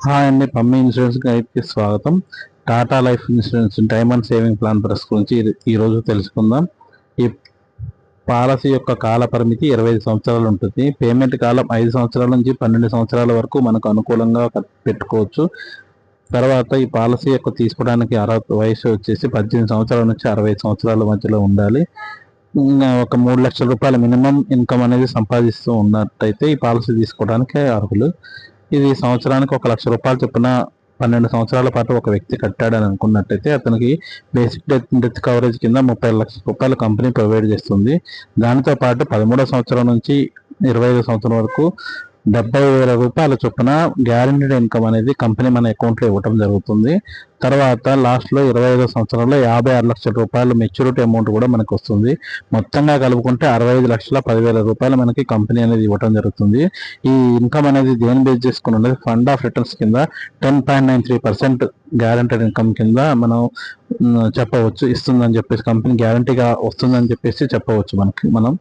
Hi అండి, Pammi insurance గైడ్కి స్వాగతం. Tata life insurance time and saving plan plus గురించి ఈరోజు తెలుసుకుందాం. ఈ పాలసీ యొక్క కాల పరిమితి 25 సంవత్సరాలు ఉంటుంది. పేమెంట్ కాలం 5 సంవత్సరాల నుంచి 12 సంవత్సరాల వరకు మనకు అనుకూలంగా పెట్టుకోవచ్చు. తర్వాత ఈ పాలసీ యొక్క తీసుకోవడానికి అర్హత వయసు వచ్చేసి 18 సంవత్సరాల నుంచి 65 సంవత్సరాల మధ్యలో ఉండాలి. ఒక 3 లక్షల రూపాయల మినిమం ఇన్కమ్ అనేది సంపాదిస్తూ ఉన్నట్టయితే ఈ పాలసీ తీసుకోవడానికి అర్హులు. ఇది సంవత్సరానికి 1 లక్ష రూపాయలు చొప్పున 12 సంవత్సరాల పాటు ఒక వ్యక్తి కట్టాడని అనుకున్నట్టయితే అతనికి బేసిక్ డెత్ కవరేజ్ కింద 30 లక్షల రూపాయలు కంపెనీ ప్రొవైడ్ చేస్తుంది. దానితో పాటు 13వ సంవత్సరం నుంచి 25వ సంవత్సరం వరకు 70,000 రూపాయల చొప్పున గ్యారంటీడ్ ఇన్కమ్ అనేది కంపెనీ మన అకౌంట్లో ఇవ్వడం జరుగుతుంది. తర్వాత లాస్ట్లో 25వ సంవత్సరంలో 56 లక్షల రూపాయలు మెచ్యూరిటీ అమౌంట్ కూడా మనకు వస్తుంది. మొత్తంగా కలుపుకుంటే 65,10,000 రూపాయలు మనకి కంపెనీ అనేది ఇవ్వడం జరుగుతుంది. ఈ ఇన్కమ్ అనేది దేని బేస్ చేసుకుని ఉన్నది, ఫండ్ ఆఫ్ రిటర్న్స్ కింద 10.93% గ్యారంటీడ్ ఇన్కమ్ కింద మనం చెప్పవచ్చు. ఇస్తుందని చెప్పేసి కంపెనీ గ్యారంటీగా వస్తుందని చెప్పేసి చెప్పవచ్చు మనం.